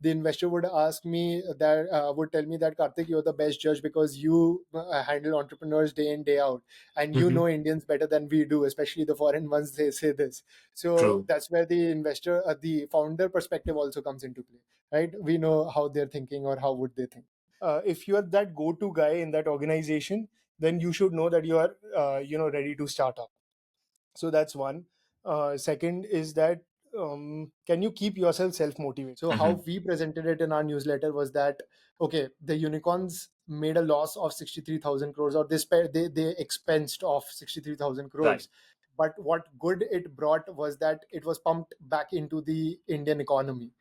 the investor would ask me that, would tell me that, Karthik, you're the best judge because you handle entrepreneurs day in, day out, and you Hmm. know Indians better than we do, especially the foreign ones. They say this. So True. that's where the investor, the founder perspective also comes into play, right? We know how they're thinking or how would they think. If you are that go-to guy in that organization, then you should know that you are, ready to start up. So that's one. Second is that, can you keep yourself self motivated? So how Hmm. we presented it in our newsletter was that, okay, the unicorns made a loss of 63,000 crores, or they expensed off 63,000 Right. crores. But what good it brought was that it was pumped back into the Indian economy.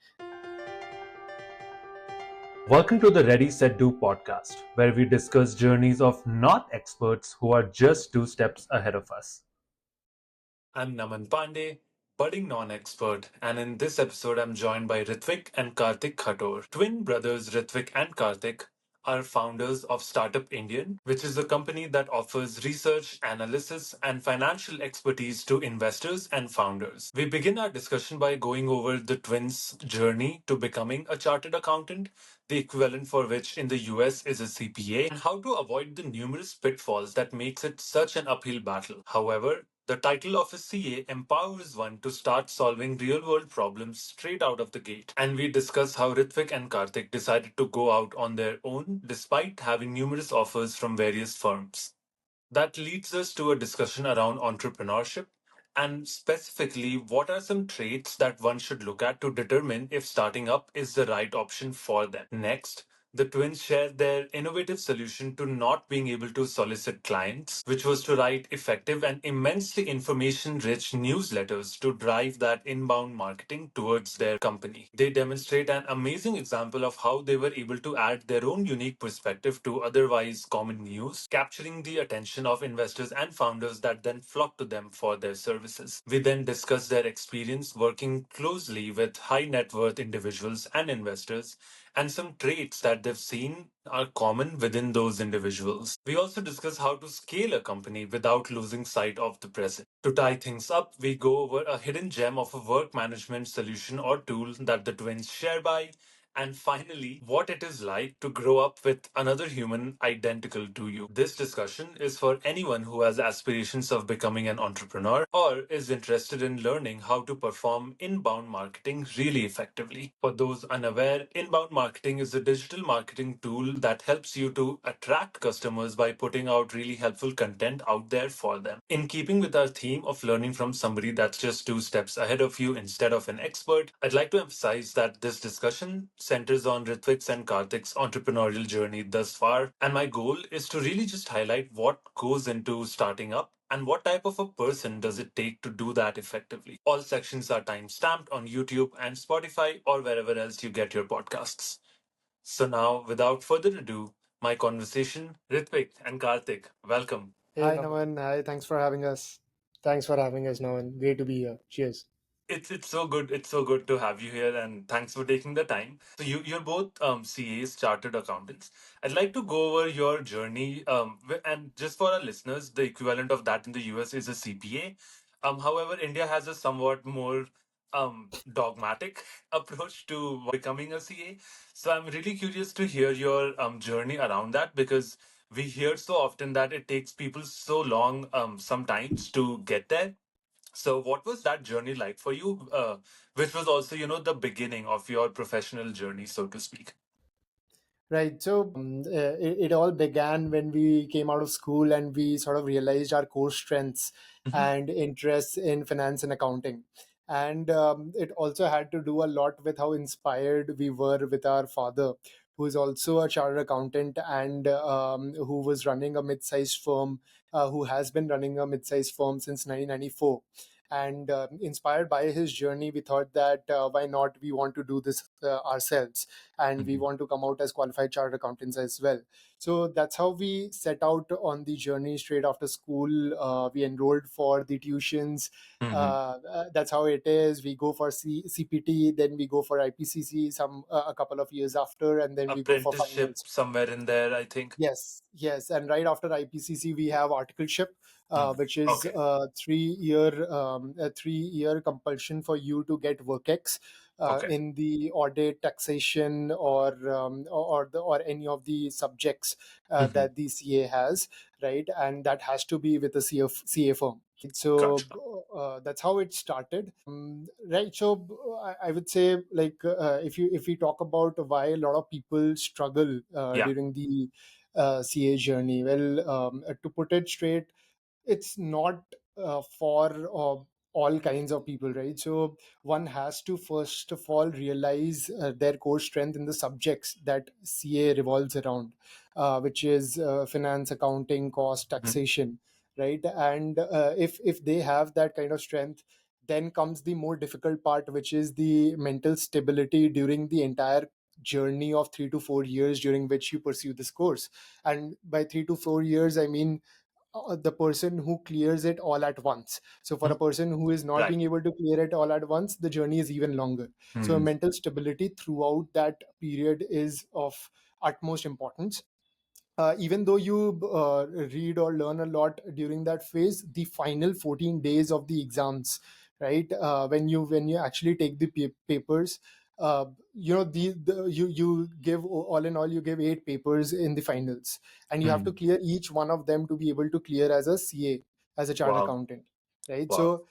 Welcome to the Ready Set Do podcast, where we discuss journeys of not experts who are just two steps ahead of us. I'm Naman Pandey, budding non-expert, and in this episode I'm joined by Ritwik and Kartik Khator. Twin brothers Ritwik and Kartik are founders of Startup Indian, which is a company that offers research, analysis, and financial expertise to investors and founders. We begin our discussion by going over the twins' journey to becoming a chartered accountant, the equivalent for which in the US is a CPA, and how to avoid the numerous pitfalls that makes it such an uphill battle. However, the title of a CA empowers one to start solving real world problems straight out of the gate. And we discuss how Ritvik and Karthik decided to go out on their own despite having numerous offers from various firms. That leads us to a discussion around entrepreneurship and specifically what are some traits that one should look at to determine if starting up is the right option for them. Next, the twins share their innovative solution to not being able to solicit clients, which was to write effective and immensely information rich newsletters to drive that inbound marketing towards their company. They demonstrate an amazing example of how they were able to add their own unique perspective to otherwise common news, capturing the attention of investors and founders that then flock to them for their services. We then discuss their experience working closely with high net worth individuals and investors and some traits that they've seen are common within those individuals. We also discuss how to scale a company without losing sight of the present. To tie things up, we go over a hidden gem of a work management solution or tool that the twins share by, and finally, what it is like to grow up with another human identical to you. This discussion is for anyone who has aspirations of becoming an entrepreneur or is interested in learning how to perform inbound marketing really effectively. For those unaware, inbound marketing is a digital marketing tool that helps you to attract customers by putting out really helpful content out there for them. In keeping with our theme of learning from somebody that's just two steps ahead of you instead of an expert, I'd like to emphasize that this discussion centers on Ritwik's and Karthik's entrepreneurial journey thus far, and my goal is to really just highlight what goes into starting up and what type of a person does it take to do that effectively. All sections are time stamped on YouTube and Spotify or wherever else you get your podcasts. So now, without further ado, my conversation, Ritwik and Karthik. Welcome. Hey, hi, Naman. Hi, thanks for having us. Thanks for having us, Naman. Great to be here. Cheers. It's so good. It's so good to have you here, and thanks for taking the time. So you're both CAs, chartered accountants. I'd like to go over your journey, and just for our listeners, the equivalent of that in the US is a CPA. However, India has a somewhat more dogmatic approach to becoming a CA. So I'm really curious to hear your journey around that because we hear so often that it takes people so long sometimes to get there. So, what was that journey like for you? Which was also, the beginning of your professional journey, so to speak. Right. So it all began when we came out of school and we sort of realized our core strengths Hmm. and interests in finance and accounting. And it also had to do a lot with how inspired we were with our father, who is also a chartered accountant and who was running a mid-sized firm, who has been running a mid-sized firm since 1994. And inspired by his journey, we thought that why not we want to do this ourselves, and we Hmm. want to come out as qualified chartered accountants as well. So that's how we set out on the journey straight after school. We enrolled for the tuitions. Hmm. That's how it is. We go for CPT, then we go for IPCC a couple of years after, and then we go for Apprenticeship finals. somewhere in there, I think. Yes, yes, and right after IPCC, we have articleship, Hmm. which is Okay. a 3 year compulsion for you to get WorkX, Okay. in the audit, taxation, or any of the subjects Hmm. that the CA has, right? And that has to be with a CA firm. So Gotcha. that's how it started, right? So I would say, like, if we talk about why a lot of people struggle Yeah. during the CA journey, well, to put it straight, it's not for all kinds of people, right? So one has to first of all realize their core strength in the subjects that CA revolves around, which is finance, accounting, cost, Hmm. taxation, right? And if they have that kind of strength, then comes the more difficult part, which is the mental stability during the entire journey of 3 to 4 years during which you pursue this course. And by 3 to 4 years, I mean the person who clears it all at once. So for a person who is not Right. being able to clear it all at once, the journey is even longer. So Hmm. mental stability throughout that period is of utmost importance. Even though you read or learn a lot during that phase, the final 14 days of the exams, right, when you actually take the papers, uh, you give, all in all, you give 8 papers in the finals, and you have to Hmm. clear each one of them to be able to clear as a CA, as a chartered Wow. accountant, right? Wow. So,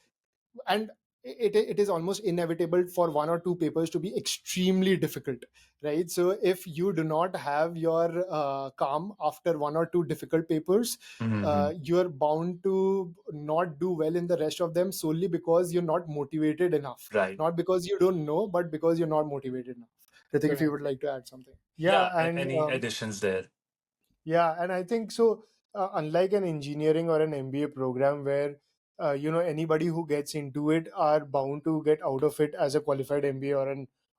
and it is almost inevitable for 1 or 2 papers to be extremely difficult, right? So if you do not have your calm after 1 or 2 difficult papers, Hmm. you're bound to not do well in the rest of them, solely because you're not motivated enough, Right. not because you don't know, but because you're not motivated enough. I think if you Correct. would like to add something. Yeah, Yeah. and Any additions there? yeah, and I think so. Unlike an engineering or an MBA program where anybody who gets into it are bound to get out of it as a qualified MBA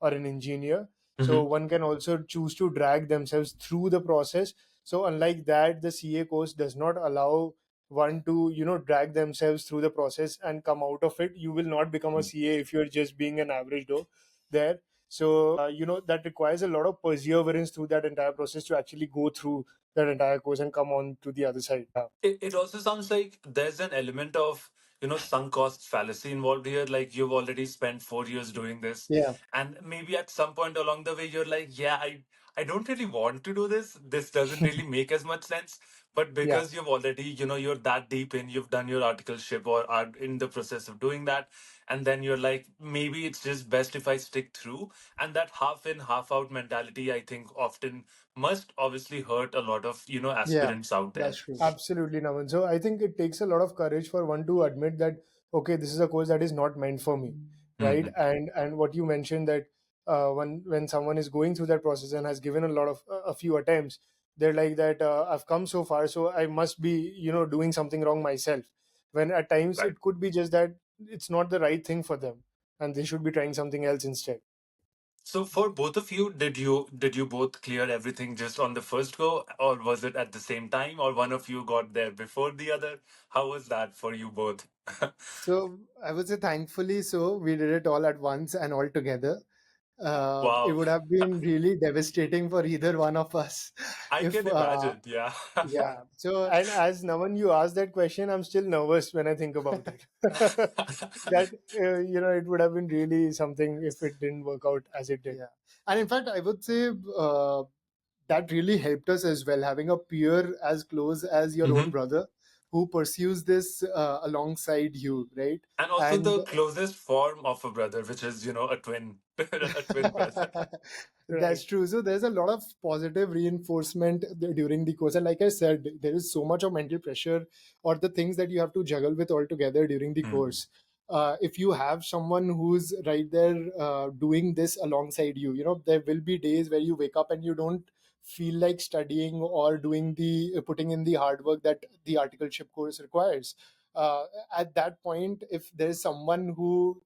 or an engineer. So Hmm. one can also choose to drag themselves through the process. So unlike that, the CA course does not allow one to drag themselves through the process and come out of it. You will not become a CA if you're just being an average Joe there. So that requires a lot of perseverance through that entire process to actually go through that entire course and come on to the other side. It also sounds like there's an element of, sunk cost fallacy involved here. Like you've already spent 4 years doing this, Yeah, and maybe at some point along the way, you're like, yeah, I don't really want to do this. This doesn't really make as much sense. But Yeah. because you've already, you're that deep in, you've done your articleship or are in the process of doing that, and then you're like, maybe it's just best if I stick through. And that half in, half out mentality, I think, often must obviously hurt a lot of, yeah, aspirants out there. that's true. Absolutely, Naman. So I think it takes a lot of courage for one to admit that okay, this is a course that is not meant for me, right? Hmm. And what you mentioned that when someone is going through that process and has given a lot of a few attempts, they're like that I've come so far, so I must be doing something wrong myself. When at times Right. it could be just that it's not the right thing for them, and they should be trying something else instead. So for both of you, did you both clear everything just on the first go, or was it at the same time, or one of you got there before the other? How was that for you both? So I would say, thankfully, so we did it all at once and all together. It Wow, would have been really devastating for either one of us I if can imagine. Yeah. yeah. So And as Naman, you asked that question, I'm still nervous when I think about it. That it would have been really something if it didn't work out as it did. yeah, and in fact, I would say that really helped us as well, having a peer as close as your own Hmm. brother who pursues this alongside you, right? And also And the closest form of a brother, which is a twin, a twin brother. Right. that's true. So there's a lot of positive reinforcement during the course. And like I said, there is so much of mental pressure or the things that you have to juggle with altogether during the Hmm. course. If you have someone who's right there doing this alongside you, there will be days where you wake up and you don't feel like studying or doing the putting in the hard work that the articleship course requires. Uh, at that point, if there's someone who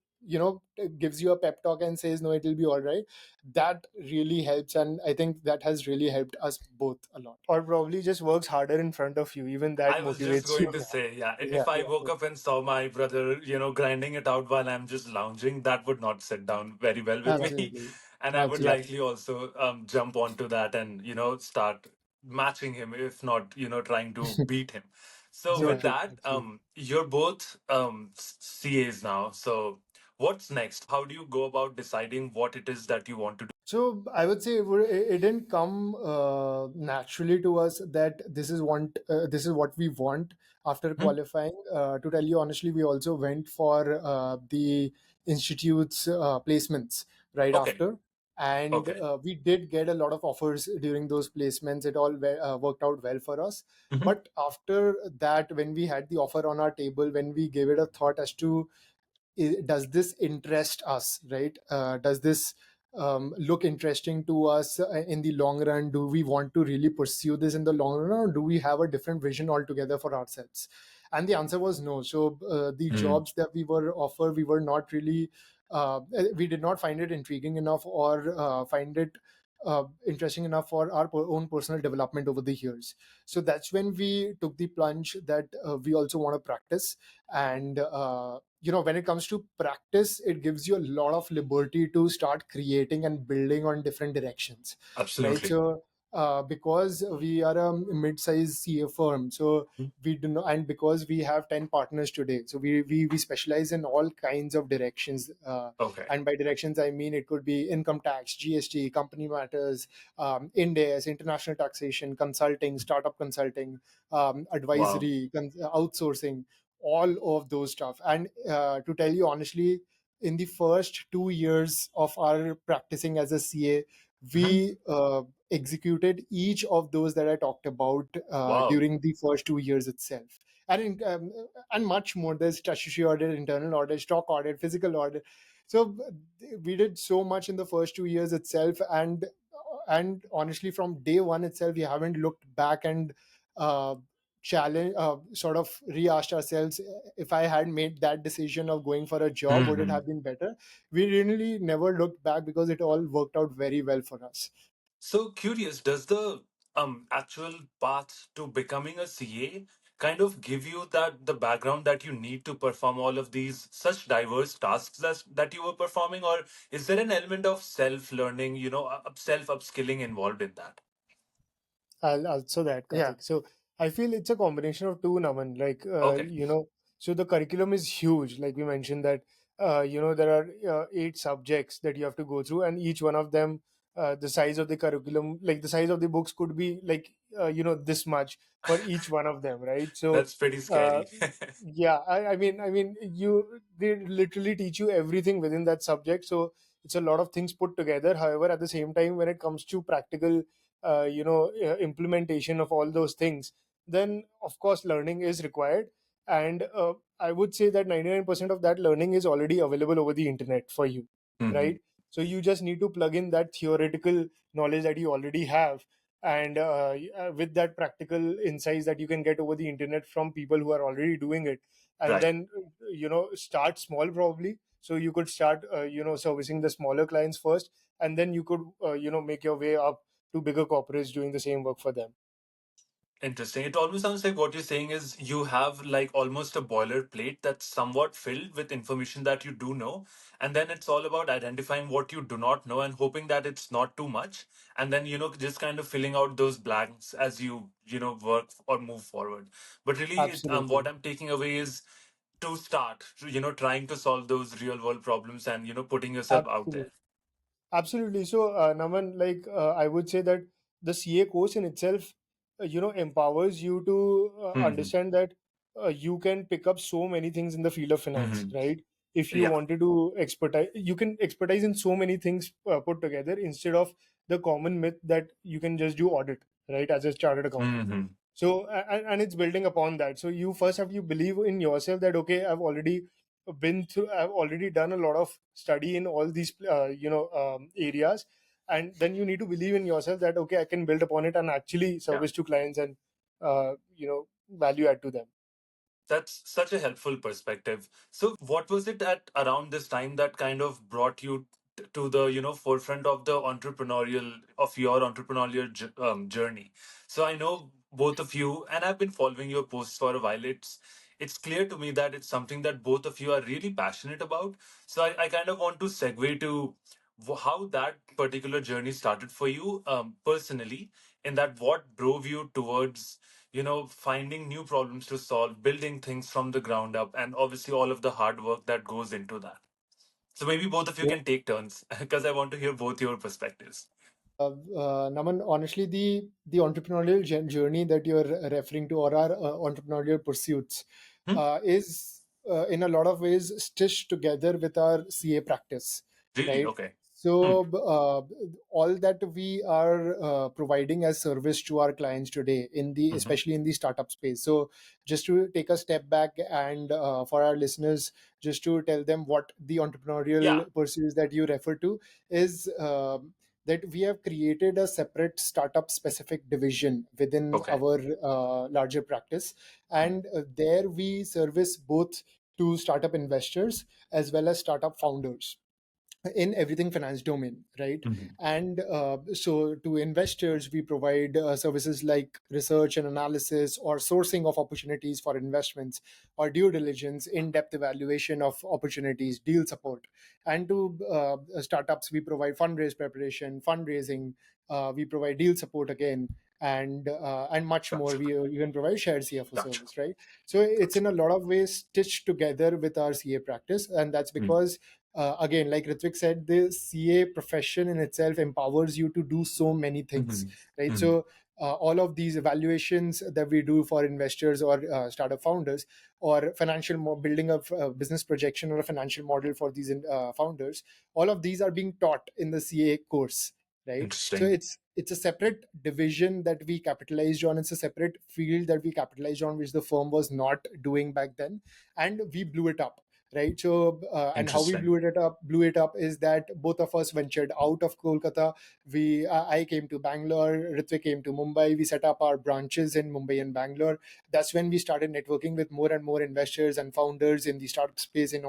gives you a pep talk and says, no, it'll be all right, that really helps, and I think that has really helped us both a lot. Or probably just works harder in front of you. Even that I was just motivates you. going to say, yeah, Yeah, if I woke up and saw my brother, grinding it out while I'm just lounging, that would not sit down very well with me. absolutely, And I would Yeah. absolutely. likely also jump onto that and, start matching him, if not, trying to beat him. So So Yeah. with true. that, you're both CAs now. So What's next? How do you go about deciding what it is that you want to do? So I would say it didn't come naturally to us that this is what we want after Hmm? qualifying. To tell you honestly, we also went for the institute's placements right Okay. after, and Okay. we did get a lot of offers during those placements. It all worked out well for us. Hmm. But after that, when we had the offer on our table, when we gave it a thought as to does this interest us, right? Does this look interesting to us in the long run? Do we want to really pursue this in the long run, or do we have a different vision altogether for ourselves? And the answer was no. So the Mm. jobs that we were offered, we were not really we did not find it intriguing enough, or find it interesting enough for our own personal development over the years. So that's when we took the plunge that we also want to practice. And when it comes to practice, it gives you a lot of liberty to start creating and building on different directions, right? Absolutely. So because we are a mid-sized CA firm, so Mm. we do not, and because we have 10 partners today, so we specialize in all kinds of directions, Okay. and by directions I mean it could be income tax, GST, company matters, indes, international taxation, consulting, startup consulting, Wow. advisory, outsourcing, all of those stuff. And to tell you honestly, in the first 2 years of our practicing as a CA, Hmm. we executed each of those that I talked about Wow. during the first 2 years itself. And much more. There's statutory audit, internal audit, stock audit, physical audit. So we did so much in the first 2 years itself, and honestly, from day one itself, we haven't looked back and uh, challenge sort of re-asked ourselves, if I had made that decision of going for a job, would it Hmm. have been better? We really never looked back because it all worked out very well for us. So curious, does the actual path to becoming a CA kind of give you the background that you need to perform all of these such diverse tasks that you were performing, or is there an element of self learning, self upskilling involved in that? I'll answer that, Yeah. Karthik. So I feel it's a combination of two, Naman. Like, Okay. so the curriculum is huge. Like we mentioned that, there are 8 subjects that you have to go through, and each one of them, the size of the curriculum, like the size of the books could be like, this much for each one of them, right? So, That's pretty uh, scary. yeah, they literally teach you everything within that subject. So it's a lot of things put together. However, at the same time, when it comes to practical implementation of all those things, then of course learning is required. And I would say that 99% of that learning is already available over the internet for you, Hmm. right? So you just need to plug in that theoretical knowledge that you already have, and with that practical insights that you can get over the internet from people who are already doing it. And Right. then start small, probably. So you could start servicing the smaller clients first, and then you could make your way up to bigger corporates doing the same work for them. Interesting. It almost sounds like what you're saying is you have like almost a boilerplate that's somewhat filled with information that you do know. And then it's all about identifying what you do not know and hoping that it's not too much. And then, just kind of filling out those blanks as you work or move forward. But really, what Absolutely. I'm taking away is to start, trying to solve those real world problems and, putting yourself out Absolutely. there. Absolutely. So, Naman, like I would say that the CA course in itself, empowers you to Hmm. understand that you can pick up so many things in the field of finance, Hmm. right? If you Yeah. wanted to expertise, you can expertise in so many things put together, instead of the common myth that you can just do audit, right, as a chartered accountant. Hmm. So, and it's building upon that. So you first have to believe in yourself that, okay, I've already done a lot of study in all these areas. And then you need to believe in yourself that, okay, I can build upon it and actually Yeah. service to clients, and value add to them. That's such a helpful perspective. So, what was it at around this time that kind of brought you to the forefront of the entrepreneurial journey? So, I know both of you, and I've been following your posts for a while. It's clear to me that it's something that both of you are really passionate about. So, I kind of want to segue to how that particular journey started for you personally, and that what drove you towards finding new problems to solve, building things from the ground up, and obviously all of the hard work that goes into that. So maybe both of you Yeah. can take turns because I want to hear both your perspectives. Naman, honestly, the entrepreneurial journey that you're referring to, or our entrepreneurial pursuits, Hmm? is in a lot of ways stitched together with our CA practice, Really? right? Okay. Hmm. So, all that we are providing as service to our clients today, Hmm. especially in the startup space. So, just to take a step back and for our listeners, just to tell them what the Yeah. entrepreneurial pursuits that you refer to is. That we have created a separate startup specific division within Okay. our larger practice, and there we service both to startup investors as well as startup founders in everything finance domain, right? Hmm. And so to investors we provide services like research and analysis or sourcing of opportunities for investments or due diligence, in-depth evaluation of opportunities, deal support. And to startups we provide fundraise preparation, fundraising, we provide deal support again, and much more. Gotcha. We even provide shared CFO Gotcha. service, right? So it's Gotcha. in a lot of ways stitched together with our CA practice, and that's Hmm. because again, like Ritwik said, the CA profession in itself empowers you to do so many things, Hmm. right? Hmm. So all of these evaluations that we do for investors or startup founders, or financial building of business projection or a financial model for these founders, all of these are being taught in the CA course, right? So Interesting. it's a separate division that we capitalized on. It's a separate field that we capitalized on, which the firm was not doing back then, and we blew it up, right? So and how we Interesting. blew it up is that both of us ventured out of Kolkata. I came to Bangalore, Ritwik came to Mumbai. We set up our branches in Mumbai and Bangalore. That's when we started networking with more and more investors and founders in the startup space in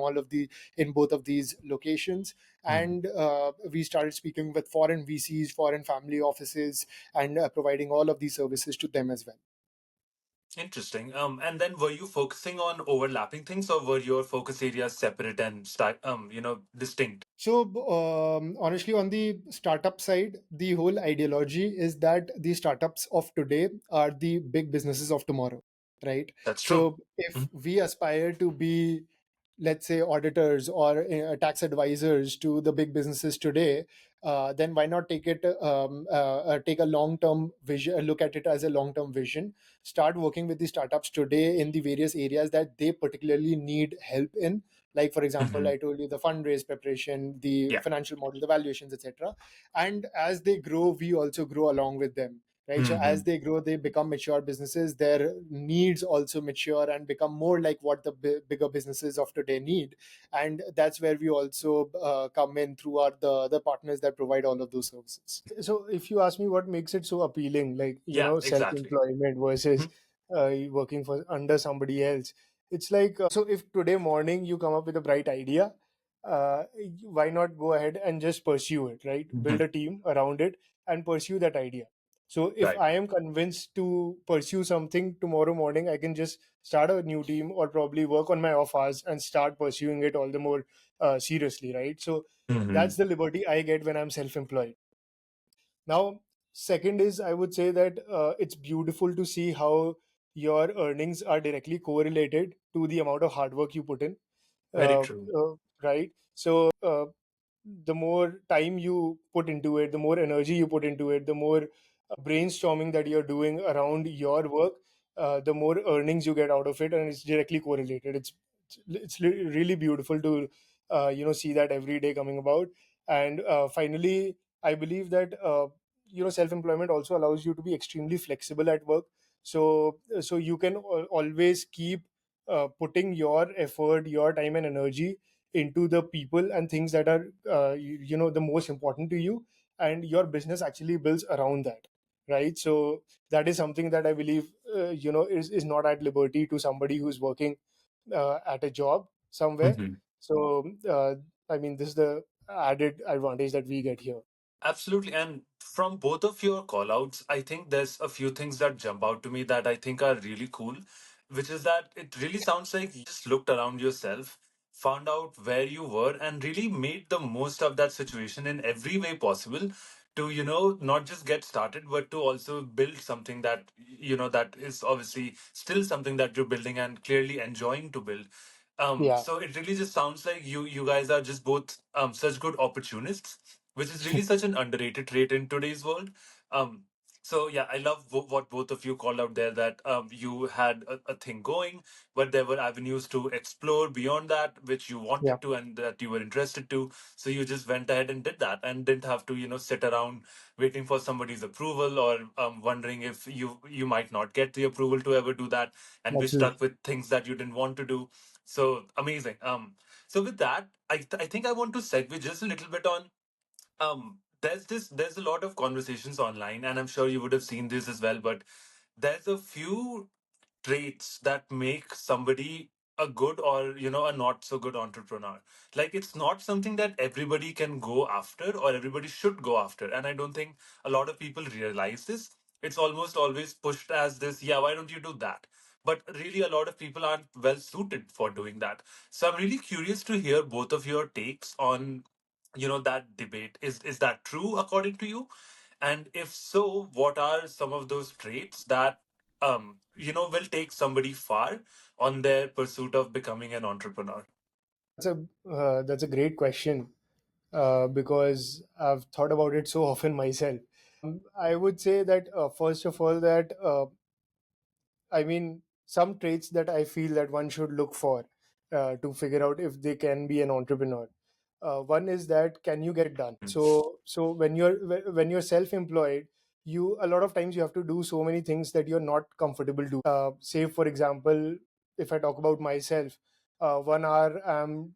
both of these locations. Hmm. And we started speaking with foreign VCs, foreign family offices, and providing all of these services to them as well. Interesting. And then were you focusing on overlapping things, or were your focus areas separate and distinct? So, honestly, on the startup side, the whole ideology is that the startups of today are the big businesses of tomorrow, right? That's true. So, if we aspire to be, let's say, auditors or tax advisors to the big businesses today, then why not take a long term vision, look at it as a long term vision, start working with the startups today in the various areas that they particularly need help in, like for example Hmm. I told you the fundraise preparation, the Yeah. financial model, the valuations, etc. And as they grow we also grow along with them, right? So as Hmm. they grow they become mature businesses, their needs also mature and become more like what the bigger businesses of today need. And that's where we also come in through the partners that provide all of those services. So if you ask me what makes it so appealing, like, Yeah. Exactly. self-employment versus working for under somebody else, it's like, so if today morning you come up with a bright idea, why not go ahead and just pursue it, right? Build Hmm. a team around it and pursue that idea. So if Right. I am convinced to pursue something tomorrow morning, I can just start a new team or probably work on my off hours and start pursuing it all the more seriously, right? So Hmm. that's the liberty I get when I'm self-employed. Now, second is, I would say that it's beautiful to see how your earnings are directly correlated to the amount of hard work you put in, Very uh, true. right? So, the more time you put into it, the more energy you put into it, the more brainstorming that you're doing around your work, the more earnings you get out of it, and it's directly correlated. It's really beautiful to see that every day coming about. And finally, I believe that self-employment also allows you to be extremely flexible at work. So you can always keep putting your effort, your time and energy into the people and things that are the most important to you, and your business actually builds around that, right? So that is something that I believe is not at liberty to somebody who's working at a job somewhere. Hmm. So I mean, this is the added advantage that we get here. Absolutely. And from both of your call outs, I think there's a few things that jump out to me that I think are really cool, which is that it really sounds like you just looked around yourself, found out where you were, and really made the most of that situation in every way possible to, not just get started, but to also build something that, that is obviously still something that you're building and clearly enjoying to build. Yeah. So it really just sounds like you guys are just both such good opportunists, which is really such an underrated trait in today's world. Um, so yeah, I love what both of you called out there, that you had a thing going, but there were avenues to explore beyond that which you Yeah. wanted to and that you were interested to. So you just went ahead and did that and didn't have to, sit around waiting for somebody's approval, or wondering if you might not get the approval to ever do that, and be stuck Absolutely. with things that you didn't want to do. So amazing. So with that, I think I want to segue just a little bit on, there's a lot of conversations online, and I'm sure you would have seen this as well, but there's a few traits that make somebody a good, or a not so good entrepreneur. Like, it's not something that everybody can go after or everybody should go after, and I don't think a lot of people realize this. It's almost always pushed as this, yeah, why don't you do that? But really, a lot of people aren't well suited for doing that. So I'm really curious to hear both of your takes on, that debate. Is that true according to you? And if so, what are some of those traits that will take somebody far on their pursuit of becoming an entrepreneur? That's a great question, because I've thought about it so often myself. I would say that, first of all, that I mean, some traits that I feel that one should look for to figure out if they can be an entrepreneur. One is that, can you get it done? Mm. So when you're self-employed, you a lot of times you have to do so many things that you're not comfortable doing. Say for example, if I talk about myself, 1 hour I'm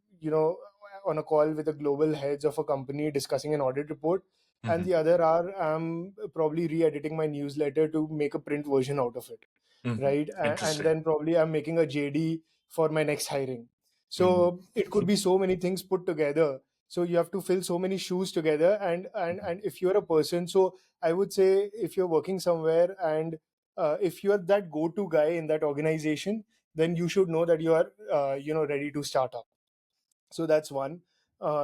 on a call with the global heads of a company discussing an audit report, and Mm-hmm. the other hour I'm probably re-editing my newsletter to make a print version out of it, Mm-hmm. right? And Interesting. then probably I'm making a JD for my next hiring. Mm-hmm. So it could be so many things put together. So you have to fill so many shoes together, and if you're a person, so I would say, if you're working somewhere, and if you're that go-to guy in that organization, then you should know that you are ready to start up. So that's one.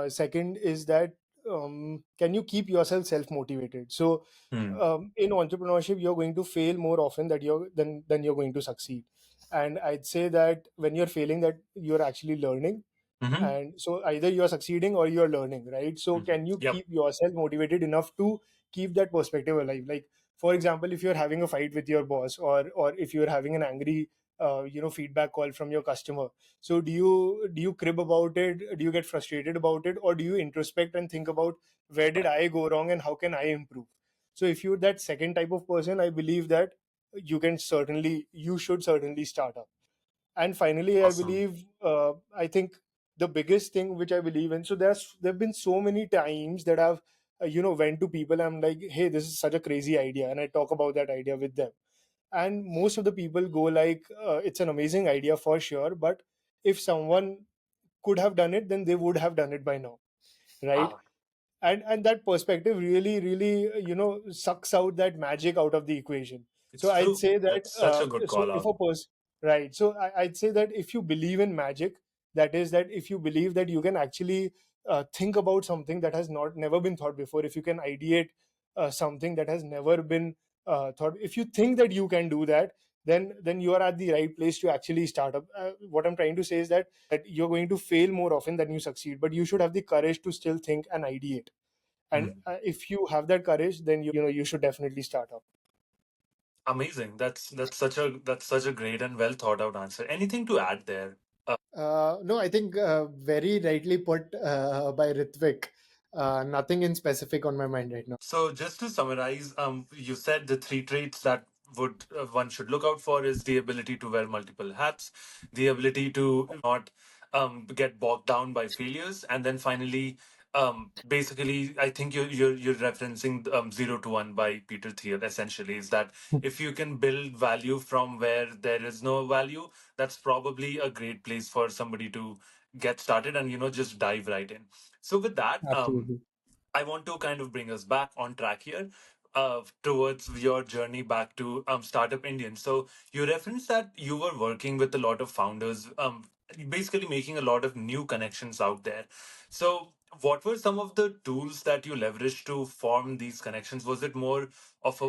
Second is that, can you keep yourself self motivated? So Mm-hmm. in entrepreneurship, you're going to fail more often than you're going to succeed. And I'd say that when you're failing, that you're actually learning. Mm-hmm. And so either you're succeeding or you're learning, right? So Mm-hmm. can you Yep. keep yourself motivated enough to keep that perspective alive? Like, for example, if you're having a fight with your boss, or if you're having an angry feedback call from your customer, so do you crib about it? Do you get frustrated about it, or do you introspect and think about, where did I go wrong and how can I improve? So if you're that second type of person, I believe that you should certainly start up. And finally, I Awesome. believe, I think the biggest thing which I believe in, so there've been so many times that I've went to people, I'm like, hey, this is such a crazy idea, and I talk about that idea with them, and most of the people go like, it's an amazing idea for sure, but if someone could have done it, then they would have done it by now, right? Ah, And that perspective really really sucks out that magic out of the equation. it's So I'd true. say that, That's such a good so call if out. a person, right, so I'd say that if you believe in magic, that is that if you believe that you can actually think about something that has not never been thought before, if you can ideate something that has never been thought, if you think that you can do that, then you are at the right place to actually start up. What I'm trying to say is that you're going to fail more often than you succeed, but you should have the courage to still think and ideate. And Mhm. if you have that courage, then you should definitely start up. Amazing. That's such a great and well thought out answer. Anything to add there? No, I think very rightly put by Ritwik. Nothing in specific on my mind right now. So just to summarize, you said the three traits that would one should look out for is the ability to wear multiple hats, the ability to not get bogged down by failures, and then finally, basically, I think you're referencing 0 to 1 by Peter Thiel. Essentially, is that if you can build value from where there is no value, that's probably a great place for somebody to get started and just dive right in. So with that, Absolutely. I want to kind of bring us back on track here, towards your journey back to Startup Indian. So you referenced that you were working with a lot of founders, basically making a lot of new connections out there. So What were some of the tools that you leveraged to form these connections? Was it more of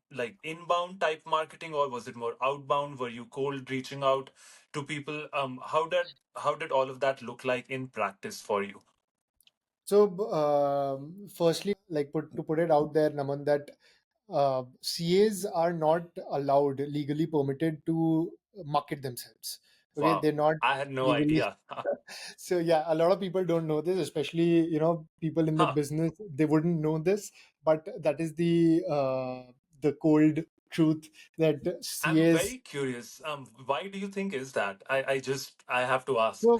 like inbound type marketing, or was it more outbound? Were you cold reaching out to people? How did all of that look like in practice for you? So, firstly, like to put it out there, Naman, that CAs are not allowed, legally permitted to market themselves. Okay, Wow, they're not I had no legally. idea. So yeah, a lot of people don't know this, especially people in the Huh. business. They wouldn't know this, but that is the cold truth that I'm CAs. very curious. Why do you think is that? I have to ask. So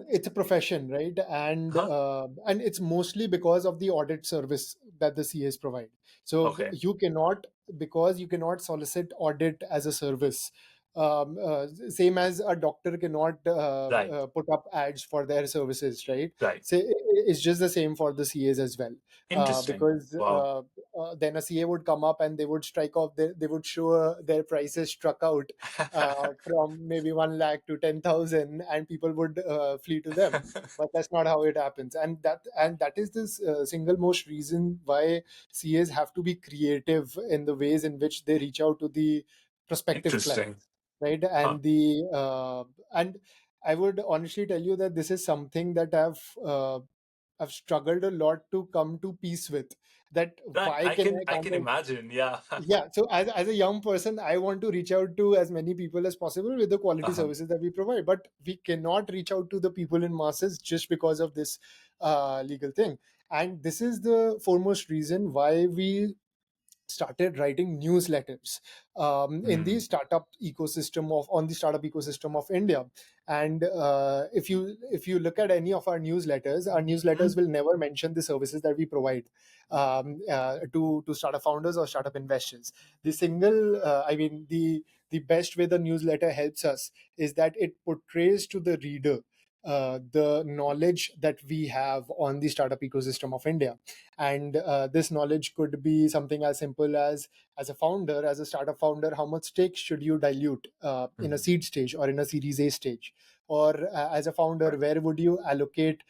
it's a profession, right? Huh? And it's mostly because of the audit service that the CAs provide. So Okay. you cannot, because you cannot solicit audit as a service. Same as a doctor cannot Right. put up ads for their services, right? Right. So it's just the same for the CAs as well, Interesting. because Wow. then a CA would come up and they would strike off. They would show their prices struck out from maybe 1 lakh to 10,000, and people would flee to them. But that's not how it happens, and that is this single most reason why CAs have to be creative in the ways in which they reach out to the prospective Interesting. clients, right? Huh. And I would honestly tell you that this is something that I've struggled a lot to come to peace with. That Right. why I can can I I kind can of, imagine. Yeah. yeah, so as a young person, I want to reach out to as many people as possible with the quality Uh-huh. services that we provide, but we cannot reach out to the people in masses just because of this legal thing. And this is the foremost reason why we started writing newsletters in the Hmm. startup ecosystem of on the startup ecosystem of India. And if you look at any of our newsletters will never mention the services that we provide to startup founders or startup investors. The best way the newsletter helps us is that it portrays to the reader the knowledge that we have on the startup ecosystem of India. And this knowledge could be something as simple as a founder, as a startup founder, how much stake should you dilute in a Hmm. seed stage or in a series A stage? Or as a founder, Right. where would you allocate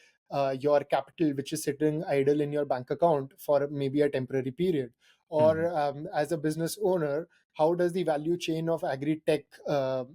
your capital which is sitting idle in your bank account for maybe a temporary period? Hmm. Or as a business owner, how does the value chain of agri tech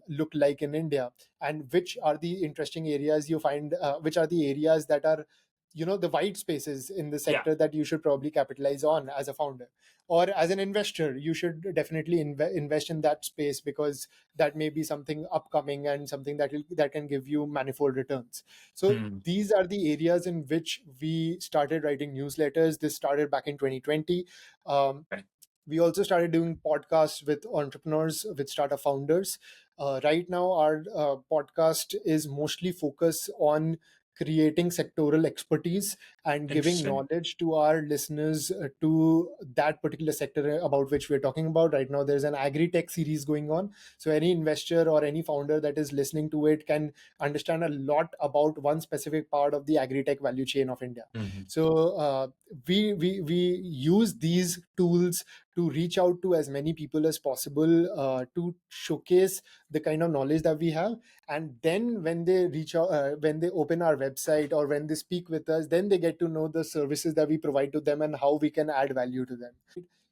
look like in India? And which are the interesting areas you find, which are the areas that are the white spaces in the Yeah. sector that you should probably capitalize on as a founder? Or as an investor, you should definitely invest in that space, because that may be something upcoming and something that can give you manifold returns. So Hmm. these are the areas in which we started writing newsletters. This started back in 2020. um, Okay. we also started doing podcasts with entrepreneurs, with startup founders. Right now our podcast is mostly focused on creating sectoral expertise and giving Interesting. knowledge to our listeners to that particular sector about which we're talking about. Right now there's an agri-tech series going on, so any investor or any founder that is listening to it can understand a lot about one specific part of the agri-tech value chain of India. Hmm. So we use these tools to reach out to as many people as possible, to showcase the kind of knowledge that we have. And then when they reach out, when they open our website or when they speak with us, then they get to know the services that we provide to them and how we can add value to them.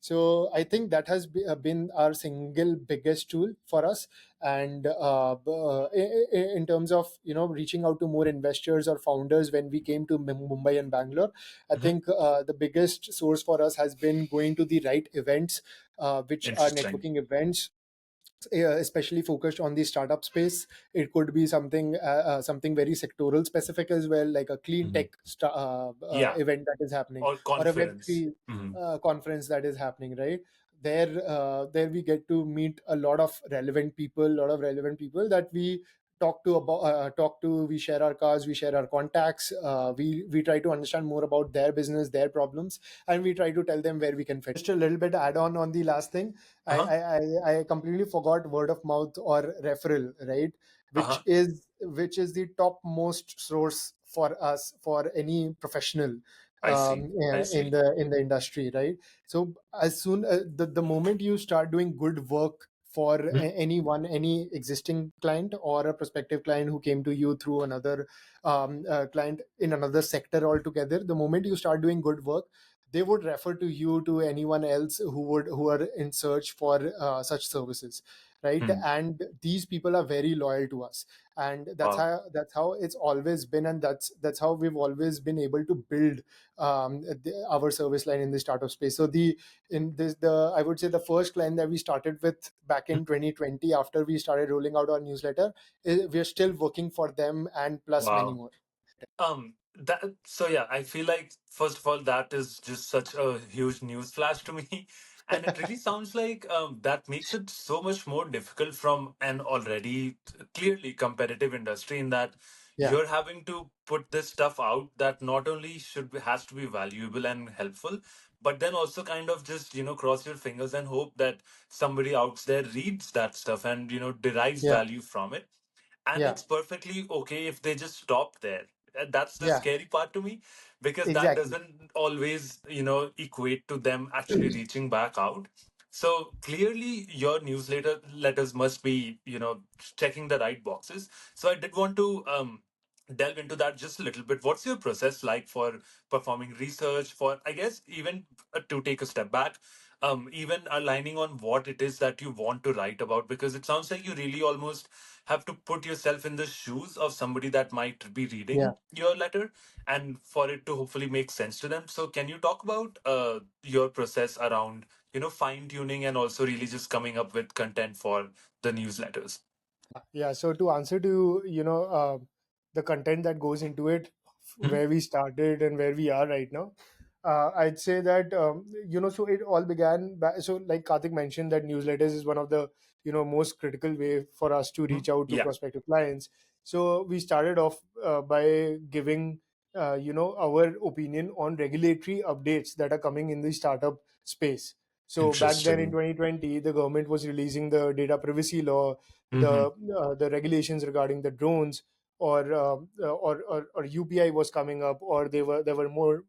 So I think that has been our single biggest tool for us. And in terms of reaching out to more investors or founders, when we came to Mumbai and Bangalore, I Hmm. think the biggest source for us has been going to the right events, which are Interesting. networking events, especially focused on the startup space. It could be something very sectoral specific as well, like a clean Hmm. tech Yeah. event that is happening, Or or a conference. Web3 Hmm. conference that is happening, right? There we get to meet a lot of relevant people that we talk to. We share our cars, we share our contacts, we try to understand more about their business, their problems, and we try to tell them where we can fit. Just a little bit add on the last thing. I, Uh-huh. I I completely forgot word of mouth or referral, right? Uh-huh. Which is the topmost source for us, for any professional I see. I in see. the industry, right? So as soon the moment you start doing good work for Mhm. anyone, any existing client or a prospective client who came to you through another client in another sector altogether. The moment you start doing good work, they would refer to you to anyone else who are in search for such services, right? Mhm. And these people are very loyal to us, and Wow. that's how it's always been, and that's how we've always been able to build our service line in the startup space. So the in this the I would say the first client that we started with back Mhm. in 2020, after we started rolling out our newsletter, we're still working for them and plus many Wow. more. That so yeah, I feel like first of all that is just such a huge news flash to me, and it really sounds like that makes it so much more difficult from an already clearly competitive industry in that Yeah, you're having to put this stuff out that not only has to be valuable and helpful, but then also kind of just cross your fingers and hope that somebody out there reads that stuff and derives yeah, value from it, and yeah, it's perfectly okay if they just stop there. That's the yeah, scary part to me, because that exactly. doesn't always equate to them actually reaching back out. So clearly your newsletter letters must be checking the right boxes. So I did want to delve into that just a little bit. What's your process like for performing research, for I guess even to take a step back, even aligning on what it is that you want to write about, because it sounds like you really almost have to put yourself in the shoes of somebody that might be Yeah. reading your letter, and for it to hopefully make sense to them. So can you talk about your process around fine tuning and also really just coming up with content for the newsletters? Yeah, so to answer to the content that goes into it, Mhm. where we started and where we are right now, I'd say that so it all began. So like Karthik mentioned, that newsletters is one of the most critical way for us to Mhm. reach out to Yeah. prospective clients. So we started off by giving our opinion on regulatory updates that are coming in the startup space. So back then in Interesting. 2020, the government was releasing the data privacy law, Hmm. the regulations regarding the drones, or UPI was coming up, or there were more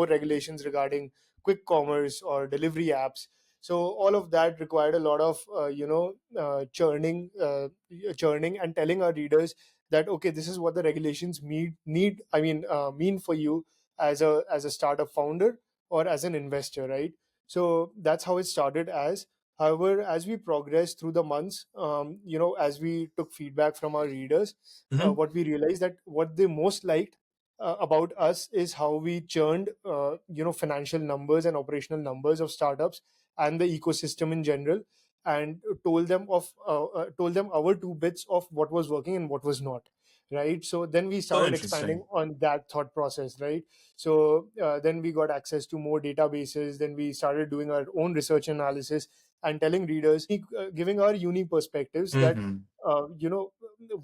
regulations regarding quick commerce or delivery apps. So all of that required a lot of churning and telling our readers that okay, this is what the regulations mean for you as a startup founder or as an investor, right? So that's how it started as. However, as we progressed through the months, as we took feedback from our readers, Hmm. what we realized that what they most liked about us is how we churned, financial numbers and operational numbers of startups and the ecosystem in general, and told them our two bits of what was working and what was not. Right. So then we Oh, started expanding interesting. on that thought process. Right. So then we got access to more databases. Then we started doing our own research analysis and telling readers, giving our unique perspectives that Hmm.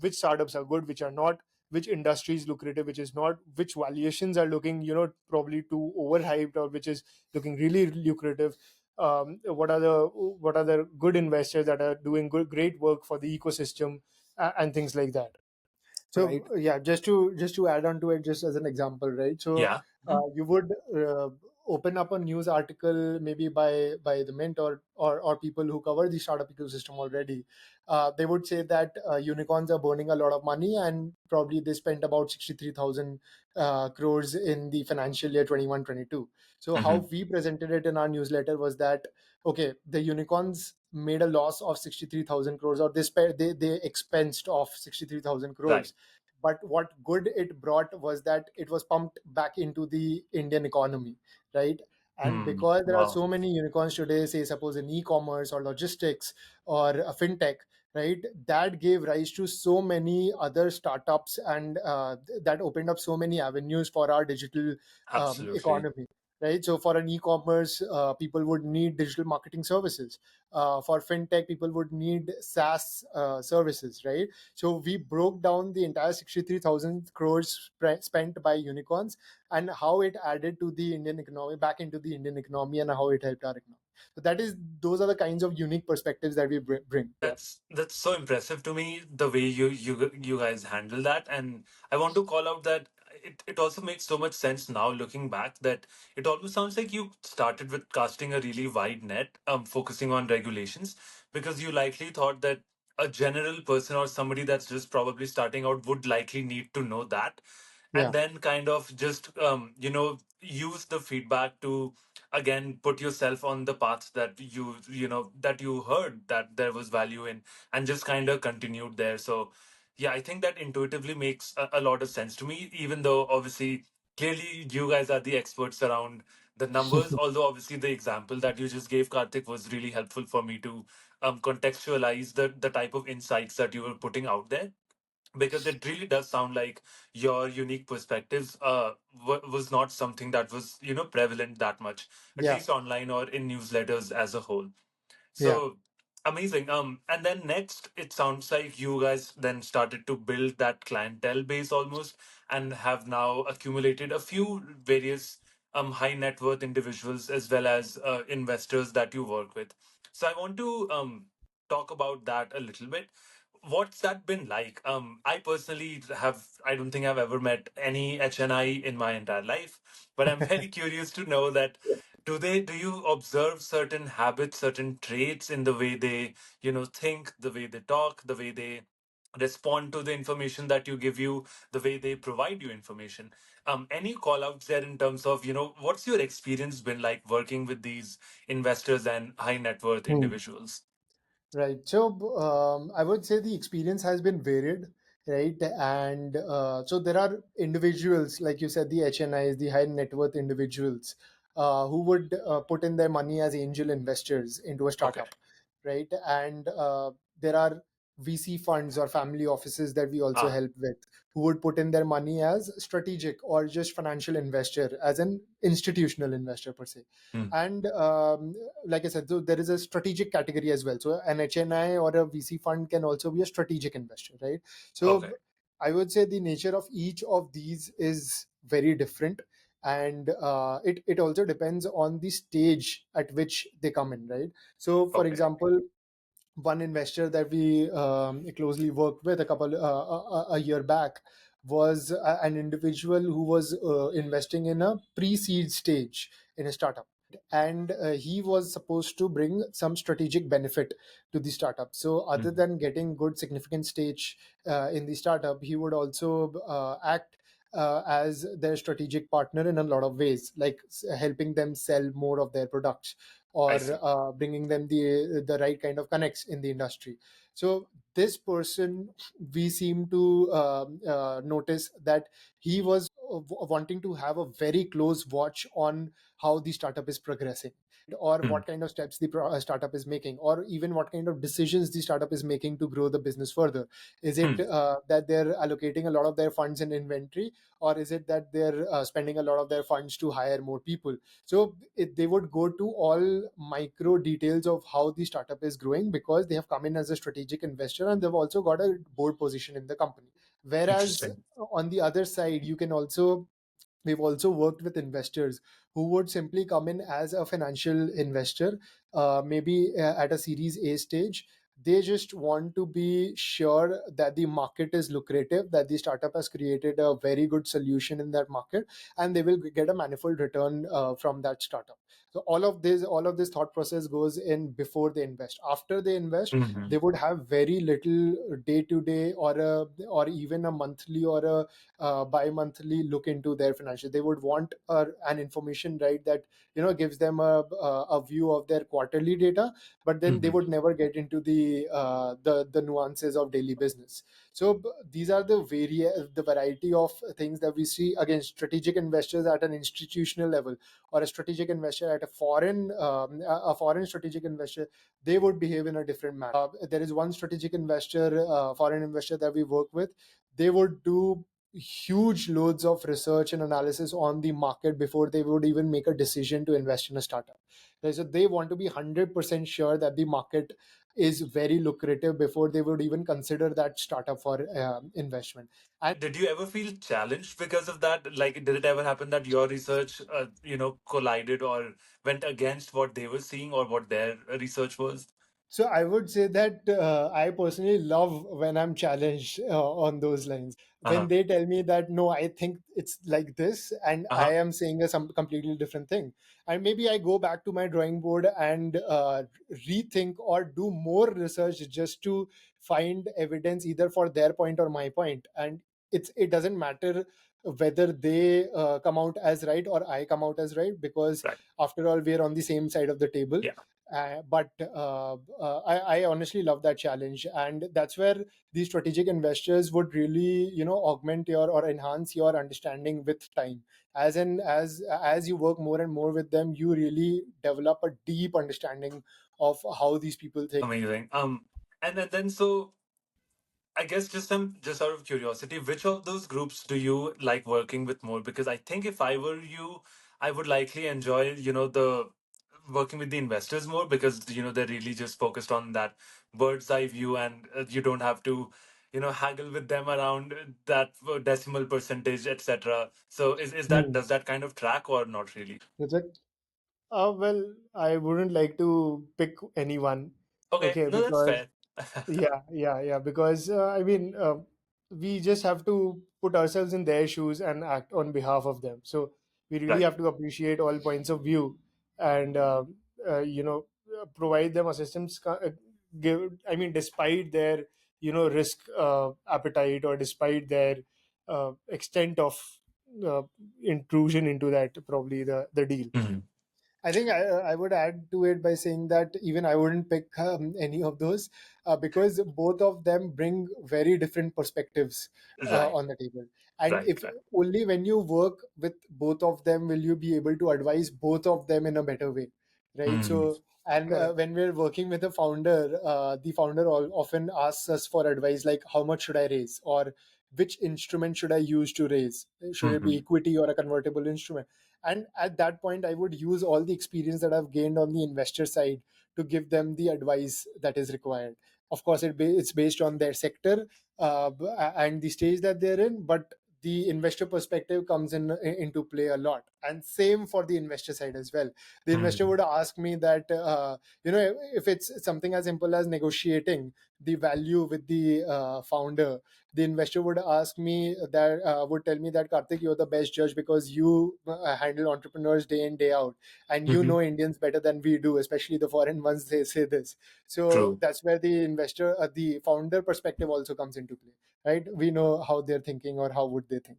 which startups are good, which are not, which industry is lucrative, which is not, which valuations are looking probably too overhyped, or which is looking really lucrative. What are the good investors that are doing great work for the ecosystem, and things like that. So Right. yeah, just to add on to it, just as an example, right? So Yeah. Mhm. you would open up a news article maybe by the Mint, or people who cover the startup ecosystem already. They would say that unicorns are burning a lot of money, and probably they spent about 63,000 crores in the financial year 21-22. So how Mhm. we presented it in our newsletter was that okay, the unicorns made a loss of 63,000 crores, or they expensed off 63,000 Right. crores. But what good it brought was that it was pumped back into the Indian economy, right? And Hmm. because there are Wow. so many unicorns today, say suppose in e-commerce or logistics or a fintech, right, that gave rise to so many other startups, and that opened up so many avenues for our digital Absolutely. economy, right? So for an e-commerce, people would need digital marketing services. For fintech, people would need SaaS services, right? So we broke down the entire 63,000 crores spent by unicorns, and how it added to the Indian economy, back into the Indian economy, and how it helped our economy. So those are the kinds of unique perspectives that we bring. Yeah. That's so impressive to me, the way you guys handle that. And I want to call out that it also makes so much sense now looking back that it almost sounds like you started with casting a really wide net, focusing on regulations, because you likely thought that a general person or somebody that's just probably starting out would likely need to know that, and Yeah, then kind of just use the feedback to again put yourself on the path that that you heard that there was value in, and just kind of continued there. So yeah, I think that intuitively makes a lot of sense to me, even though obviously clearly you guys are the experts around the numbers, although obviously the example that you just gave, Karthik, was really helpful for me to contextualize the type of insights that you were putting out there, because it really does sound like your unique perspectives was not something that was prevalent that much, at yeah, least online or in newsletters as a whole. yeah. So amazing. And then next, it sounds like you guys then started to build that clientele base almost, and have now accumulated a few various high net worth individuals as well as investors that you work with. So I want to talk about that a little bit. What's that been like? I personally I don't think I've ever met any HNI in my entire life, but I'm very curious to know that do you observe certain habits, certain traits in the way they think, the way they talk, the way they respond to the information that you give you, the way they provide you information? Any call outs there in terms of what's your experience been like working with these investors and high net worth Hmm. individuals? Right. So I would say the experience has been varied, right? And so there are individuals, like you said, the HNIs, the high net worth individuals, who would put in their money as angel investors into a Okay. startup, right? And there are VC funds or family offices that we also Ah. help with, who would put in their money as strategic or just financial investor, as an institutional investor per se. Hmm. And like I said, so there is a strategic category as well. So an HNI or a VC fund can also be a strategic investor, right? So Okay. I would say the nature of each of these is very different, and it also depends on the stage at which they come in, right? So, for Okay. example, one investor that we closely worked with a year back was an individual who was investing in a pre-seed stage in a startup, and he was supposed to bring some strategic benefit to the startup. So other Mhm. than getting good significant stage in the startup, he would also act as their strategic partner in a lot of ways, like helping them sell more of their products, I or see. bringing them the right kind of connects in the industry. So this person, we seem to notice that he was wanting to have a very close watch on how the startup is progressing, or Hmm. what kind of steps the startup is making, or even what kind of decisions the startup is making to grow the business further. Is it Hmm. that they're allocating a lot of their funds in inventory, or is it that they're spending a lot of their funds to hire more people? So they would go to all micro details of how the startup is growing, because they have come in as a strategic investor and they've also got a board position in the company. Whereas Interesting. on the other side, we've also worked with investors who would simply come in as a financial investor, maybe at a Series A stage. They just want to be sure that the market is lucrative, that the startup has created a very good solution in that market, and they will get a manifold return from that startup. So all of this thought process goes in before they invest. After they invest, Hmm. they would have very little day to day, or even a monthly or a bi-monthly look into their financials. They would want an information, right, that gives them a view of their quarterly data, but then they Hmm. would never get into the nuances of daily business. So these are the variety of things that we see. Again, strategic investors at an institutional level, or a strategic investor at a foreign strategic investor, they would behave in a different manner. There is one strategic investor, foreign investor, that we work with. They would do huge loads of research and analysis on the market before they would even make a decision to invest in a startup. Right? So they want to be 100% sure that the market is very lucrative before they would even consider that startup for investment. And Did you ever feel challenged because of that? Like, did it ever happen that your research, collided or went against what they were seeing or what their research was? So I would say that I personally love when I'm challenged on those lines. When Uh-huh. they tell me that no, I think it's like this, and I Uh-huh. am saying some completely different thing, and maybe I go back to my drawing board and rethink or do more research just to find evidence either for their point or my point, and it doesn't matter whether they come out as right or I come out as right, because Right. after all we're on the same side of the table. Yeah. But I honestly love that challenge, and that's where these strategic investors would really, augment your or enhance your understanding with time. As you work more and more with them, you really develop a deep understanding of how these people think. Amazing. And then so I guess just out of curiosity, which of those groups do you like working with more? Because I think if I were you, I would likely enjoy, the working with the investors more because, they're really just focused on that bird's eye view and you don't have to, haggle with them around that decimal percentage, etc. So is that, Hmm. does that kind of track or not really? That's it. Well, I wouldn't like to pick anyone. Okay, Okay, no, that's because fair. yeah. Because we just have to put ourselves in their shoes and act on behalf of them. So we really Right. have to appreciate all points of view and provide them assistance. Despite their risk appetite or despite their extent of uh, intrusion into that, probably the deal. Mhm. I think I would add to it by saying that even I wouldn't pick any of those because both of them bring very different perspectives Right, on the table. And right, if right. only when you work with both of them will you be able to advise both of them in a better way, right? Mm. So, and Correct. when we're working with a founder, the founder often asks us for advice like, how much should I raise? Or which instrument should I use to raise? Should it be Mhm. equity or a convertible instrument? And at that point I would use all the experience that I've gained on the investor side to give them the advice that is required. Of course it's based on their sector and the stage that they're in, but the investor perspective comes into play a lot, and same for the investor side as well. The investor Mhm. would ask me that if it's something as simple as negotiating the value with the founder, the investor would ask me that would tell me that, Karthik, you're the best judge because you handle entrepreneurs day in day out, and you Mhm. know Indians better than we do, especially the foreign ones. They say this. So True. that's where the founder perspective also comes into play, right? We know how they're thinking or how would they think.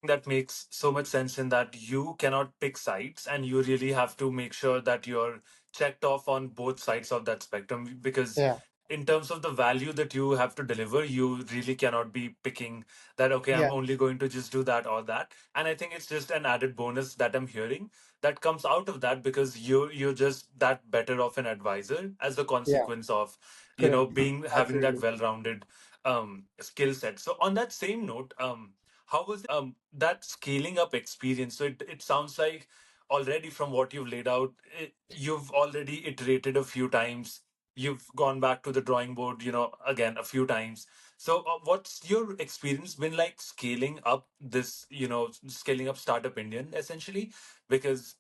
That makes so much sense in that you cannot pick sides and you really have to make sure that you're checked off on both sides of that spectrum because Yeah, in terms of the value that you have to deliver you really cannot be picking that okay, I'm yeah, only going to just do that or that. And I think it's just an added bonus that I'm hearing that comes out of that because you're just that better of an advisor as a yeah. consequence of Correct. being having that Absolutely. well-rounded skill set. So on that same note, how was that scaling up experience? So it sounds like already from what you've laid out, you've already iterated a few times. You've gone back to the drawing board, again a few times. So what's your experience been like scaling up this, scaling up Startup Indian essentially? Because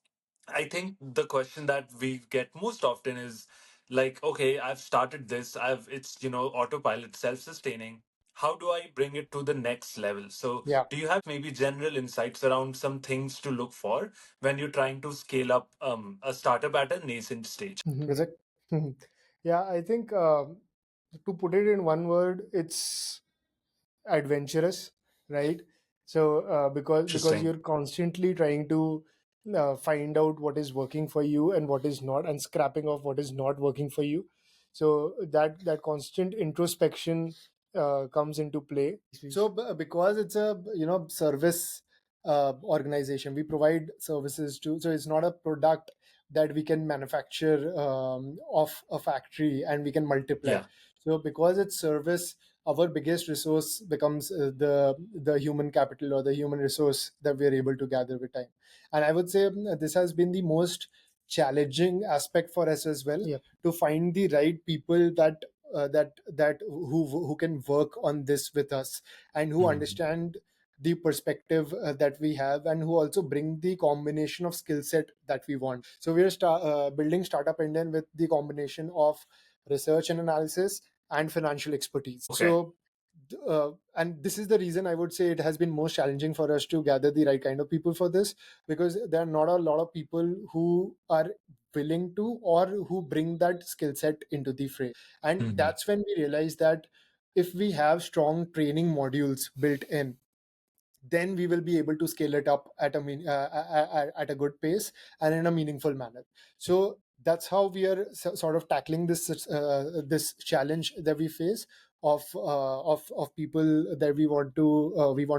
I think the question that we get most often is like, okay, I've started this, it's, autopilot, self-sustaining. How do I bring it to the next level? So, Yeah. do you have maybe general insights around some things to look for when you're trying to scale up a startup at a nascent stage? Mhm. Is it? Mhm. Yeah, I think to put it in one word, it's adventurous, right? So because Interesting. you're constantly trying to find out what is working for you and what is not, and scrapping off what is not working for you. So that constant introspection comes into play. So because it's a service organization, we provide services to. So it's not a product that we can manufacture of a factory and we can multiply. Yeah. So because it's service, our biggest resource becomes the human capital or the human resource that we are able to gather with time. And I would say this has been the most challenging aspect for us as well, Yeah. to find the right people that who can work on this with us and who Mhm. understand the perspective that we have, and who also bring the combination of skill set that we want. So we are building Startup Indian with the combination of research and analysis and financial expertise. Okay. So and this is the reason I would say it has been most challenging for us to gather the right kind of people for this, because there are not a lot of people who are willing to, or who bring that skill set into the fray. And Mhm. that's when we realize that if we have strong training modules built in, then we will be able to scale it up at at a good pace and in a meaningful manner. So that's how we are sort of tackling this challenge that we face of people that we want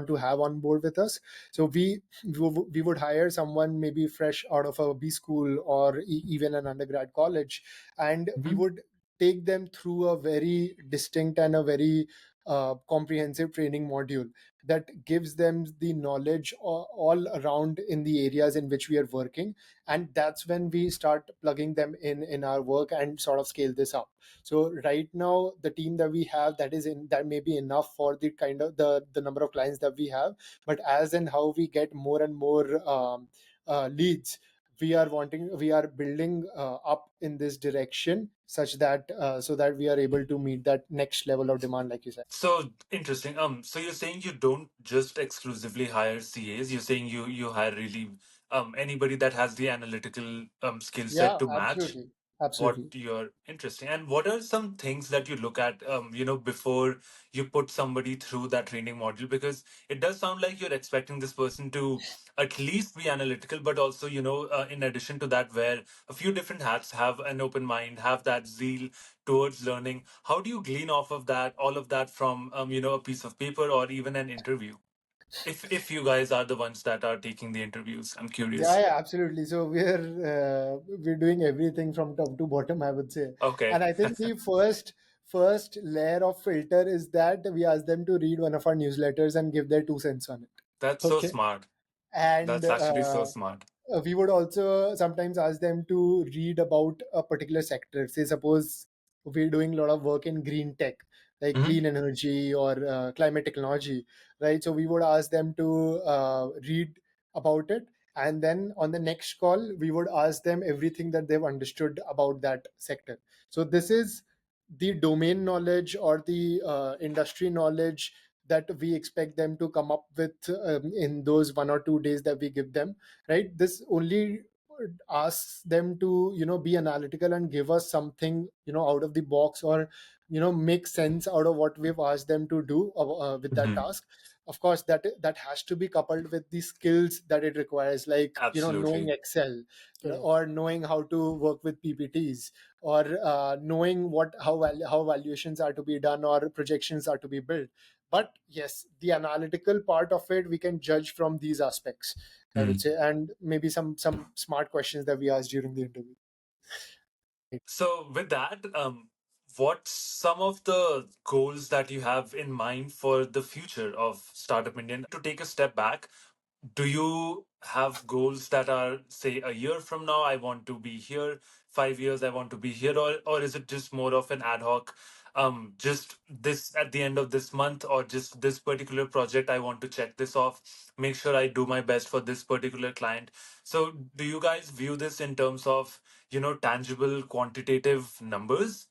to have on board with us. So we would hire someone maybe fresh out of a B school, or even an undergrad college, and we Mhm. would take them through a very distinct and a very comprehensive training module that gives them the knowledge all around in the areas in which we are working. And that's when we start plugging them in our work and sort of scale this up. So right now the team that we have, that may be enough for the kind of the number of clients that we have. But as and how we get more and more leads, we are building up in this direction, such that so that we are able to meet that next level of demand, like you said. So interesting. So you're saying you don't just exclusively hire CAs. You're saying you hire really anybody that has the analytical skill set Yeah, to match absolutely. what Absolutely. you're interesting. And what are some things that you look at before you put somebody through that training module? Because it does sound like you're expecting this person to at least be analytical, but also in addition to that, wear a few different hats, have an open mind, have that zeal towards learning. How do you glean off of that, all of that from a piece of paper or even an interview? If you guys are the ones that are taking the interviews, I'm Yeah, curious. yeah, absolutely. So we're doing everything from top to bottom, I would say. Okay. And I think the first layer of filter is that we ask them to read one of our newsletters and give their 2 cents on it. That's so Okay. smart. And That's actually so smart. we would also sometimes ask them to read about a particular sector. Say, suppose we're doing a lot of work in green tech, like Hmm. clean energy or climate technology, right? So we would ask them to read about it. And then on the next call, we would ask them everything that they've understood about that sector. So this is the domain knowledge or the industry knowledge that we expect them to come up with in those 1 or 2 days that we give them, right? This only asks them to be analytical and give us something out of the box, or make sense out of what we've asked them to do with that Hmm. task. Of course, that has to be coupled with the skills that it requires, like knowing Absolutely. Excel, Correct. or knowing how to work with PPTs, or knowing how valuations are to be done or projections are to be built. But yes, the analytical part of it we can judge from these aspects, I would Hmm. say, and maybe some smart questions that we asked during the interview. So with that, what's some of the goals that you have in mind for the future of Startup Indian? To take a step back, do you have goals that are, say, a year from now I want to be here, 5 years I want to be here, or is it just more of an ad hoc, just this at the end of this month, or just this particular project I want to check this off, make sure I do my best for this particular client? So do you guys view this in terms of tangible quantitative numbers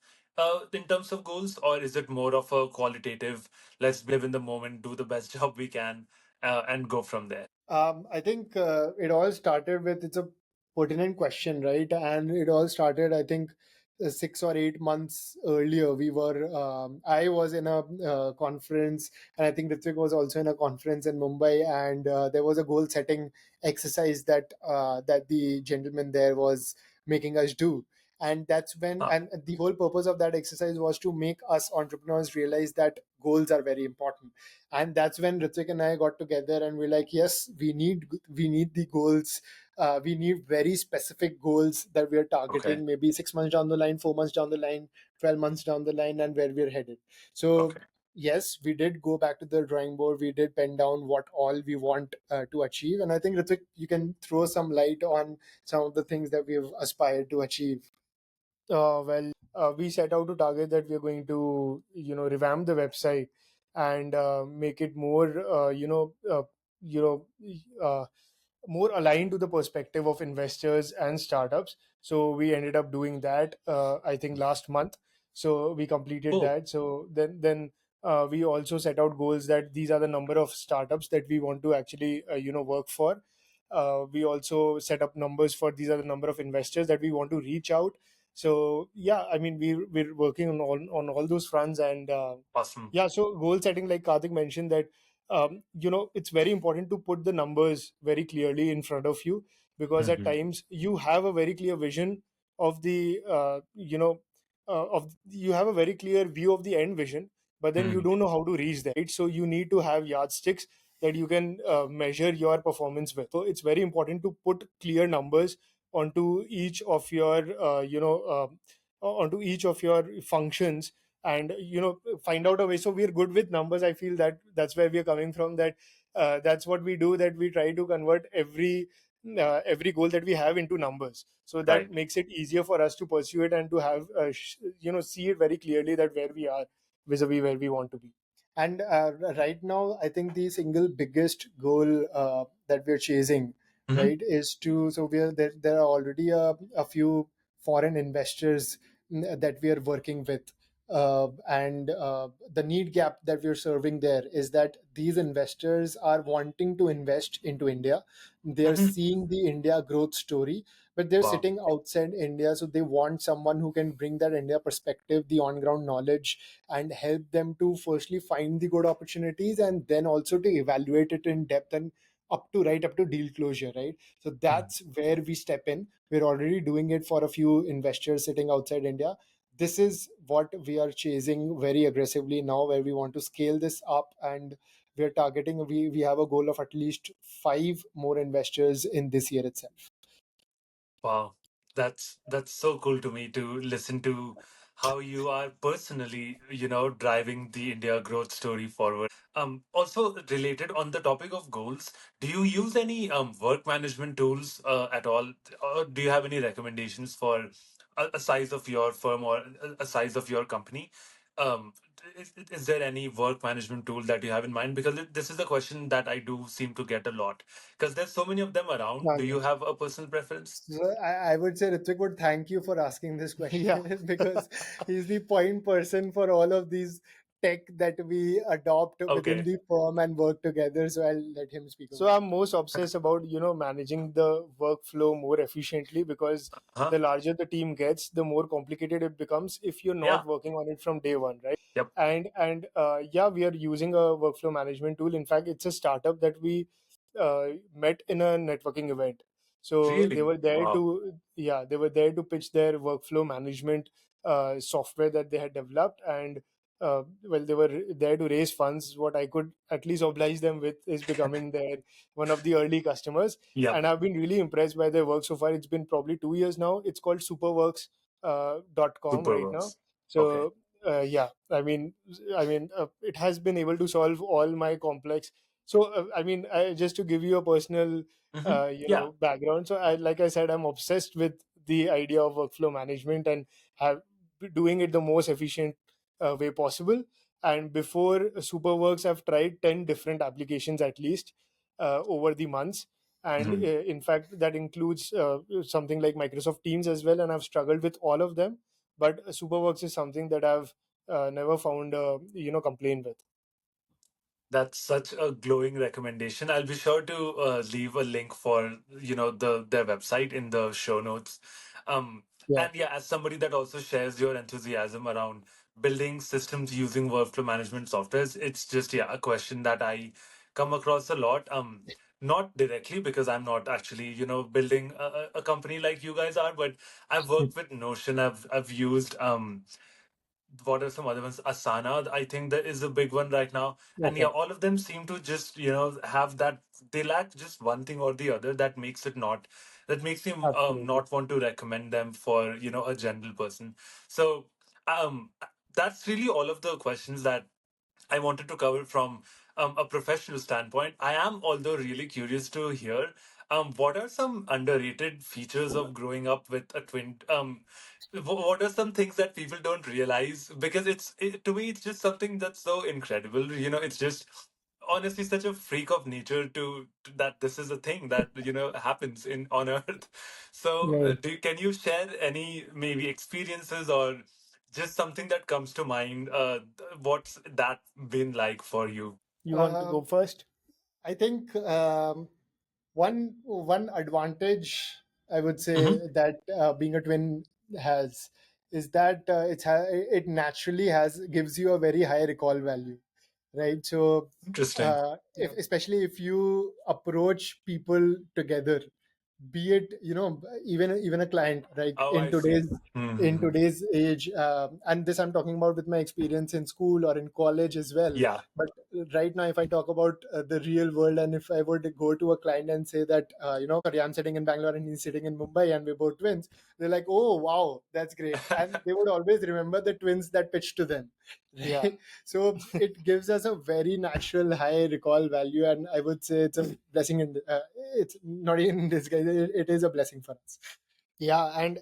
in terms of goals, or is it more of a qualitative, let's live in the moment, do the best job we can, and go from there? I think it all started with, it's a pertinent question, right? And it all started, I think, 6 or 8 months earlier. I was in a conference, and I think Ritwik was also in a conference in Mumbai, and there was a goal setting exercise that the gentleman there was making us do. And that's when, Huh. and the whole purpose of that exercise was to make us entrepreneurs realize that goals are very important. And that's when Ritvik and I got together and we're like, yes, we need the goals. We need very specific goals that we are Okay. targeting, maybe 6 months down the line, 4 months down the line, 12 months down the line, and where we're headed. So Okay. yes, we did go back to the drawing board. We did pen down what all we want to achieve, and I think Ritvik, you can throw some light on some of the things that we've aspired to achieve. We set out to target that we're going to, revamp the website, and make it more you know uh, more aligned to the perspective of investors and startups. So we ended up doing that, I think last month. So we completed Oh, that. So then we also set out goals that these are the number of startups that we want to actually work for. We also set up numbers for these are the number of investors that we want to reach out. So yeah, I mean we're working on all those fronts. And awesome. yeah, so goal setting, like Karthik mentioned, that it's very important to put the numbers very clearly in front of you, because at Hmm. times you have a very clear vision of the of you have a very clear view of the end vision, but then you Hmm. don't know how to reach there, right? So you need to have yardsticks that you can measure your performance with. So it's very important to put clear numbers onto each of your onto each of your functions, and find out a way. So we're good with numbers. I feel that that's where we're coming from, that that's what we do, that we try to convert every goal that we have into numbers, so that Right. makes it easier for us to pursue it and to have see it very clearly, that where we are vis-a-vis where we want to be. And right now, I think the single biggest goal that we're chasing, Hmm. right, is to, so we are there. There are already a few foreign investors that we are working with, and the need gap that we're serving there is that these investors are wanting to invest into India. They are Hmm. seeing the India growth story, but they're Wow. sitting outside India, so they want someone who can bring that India perspective, the on ground knowledge, and help them to firstly find the good opportunities and then also to evaluate it in depth and up to deal closure, right? So Mhm. that's where we step in. We're already doing it for a few investors sitting outside India. This is what we are chasing very aggressively now, where we want to scale this up, and we're targeting, we have a goal of at least five more investors in this year itself. Wow, that's so cool to me to listen to how you are personally, driving the India growth story forward. Also related on the topic of goals, do you use any work management tools at all, or do you have any recommendations for a size of your firm or a size of your company? Um, is there any work management tool that you have in mind? Because this is a question that I do seem to get a lot. Because there's so many of them around. Yeah, Do you yeah. have a personal preference? So I would say Ritwik would thank you for asking this Yeah. question because he's the point person for all of these tech that we adopt within Okay. the firm and work together. So I'll let him speak So about I'm most obsessed about managing the workflow more efficiently, because Huh? the larger the team gets, the more complicated it becomes if you're not Yeah. working on it from day one, right? Yep. And yeah, we are using a workflow management tool. In fact, it's a startup that we met in a networking event. So they Really? were there Wow. to yeah, they were there to pitch their workflow management software that they had developed. And well, they were there to raise funds. What I could at least oblige them with is becoming their one of the early customers. Yep. And I've been really impressed by their work so far. It's been probably 2 years now. It's called superworks .com Super right now. works. Okay. So yeah, I mean it has been able to solve all my complex. So just to give you a personal Mm-hmm. Yeah. background. So like I said, I'm obsessed with the idea of workflow management, and have doing it the most efficient way possible. And before Superworks, I've tried 10 different applications at least over the months. And Mhm. in fact, that includes something like Microsoft Teams as well. And I've struggled with all of them. But Superworks is something that I've never found complaint with. That's such a glowing recommendation. I'll be sure to leave a link for their website in the show notes. it. And yeah, as somebody that also shares your enthusiasm around building systems using workflow management softwares, it's just a question that I come across a lot. Not directly because I'm not actually building a company like you guys are, but I've Yeah. worked with Notion. I've used what are some other ones? Asana, I think that is a big one right now. And yeah, Okay. all of them seem to just, have that they lack just one thing or the other that makes it not that makes me Absolutely. not want to recommend them for, a general person. So um that's really all of the questions that I wanted to cover from a professional standpoint. I am, although, really curious to hear what are some underrated features of growing up with a twin. what are some things that people don't realize? Because to me, it's just something that's so incredible. It's just honestly such a freak of nature that this is a thing that happens in on Earth. So, Right. can you share any maybe experiences or just something that comes to mind? What's that been like for you? You want to Uh, go first? I think one advantage I would say Hmm. that being a twin has is that it naturally has gives you a very high recall value, right? So Interesting. if Yeah. especially if you approach people together, be it even a client, right, Oh, I see. in Hmm. today's age, and this I'm talking about with my experience in school or in college as well. Yeah. But right now if I talk about the real world, and if I would go to a client and say that sorry, I'm sitting in Bangalore and he's sitting in Mumbai and we're both twins, they're like, oh wow, that's great, and they would always remember the twins that pitched to them. Yeah. Right. So it gives us a very natural high recall value, and I would say it's a blessing it's not even in disguise, it is a blessing for us. Yeah, and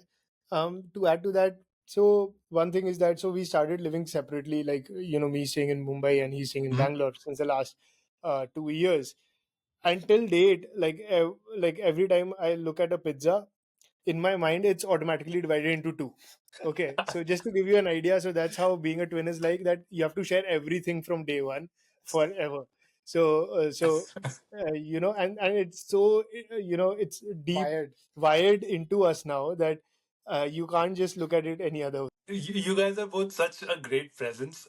to add to that, so one thing is that so we started living separately, like me staying in Mumbai and he staying in Mhm. Bangalore since the last 2 years. Until date, like every time I look at a pizza, in my mind it's automatically divided into two. Okay, so just to give you an idea, so that's how being a twin is like, that you have to share everything from day one forever. So and it's so it's deep Wired. wired into us now that you can't just look at it any other way. You guys are both such a great presence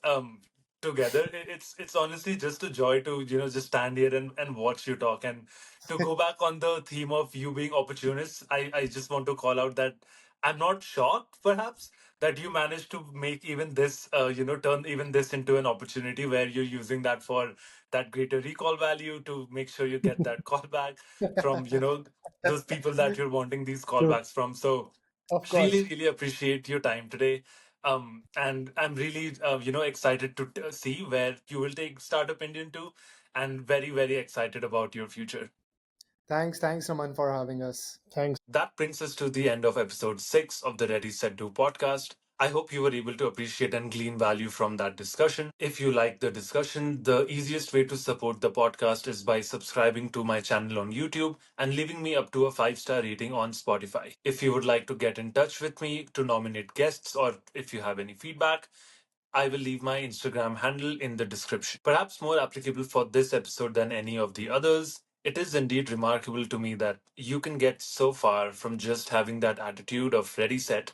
together. It's honestly just a joy to just stand here and watch you talk. And to go back on the theme of you being opportunists, I just want to call out that I'm not shocked perhaps that you managed to make even this turn even this into an opportunity where you're using that for that greater recall value to make sure you get that call back from those people that you're wanting these True. callbacks from. So Of really, course. really appreciate your time today. And I'm really, excited to see where you will take Startup Indian to, and very, very excited about your future. Thanks Aman for having us. Thanks. That brings us to the end of episode 6 of the Ready Set Do podcast. I hope you were able to appreciate and glean value from that discussion. If you like the discussion, the easiest way to support the podcast is by subscribing to my channel on YouTube and leaving me up to a 5-star rating on Spotify. If you would like to get in touch with me to nominate guests, or if you have any feedback, I will leave my Instagram handle in the description. Perhaps more applicable for this episode than any of the others, it is indeed remarkable to me that you can get so far from just having that attitude of ready set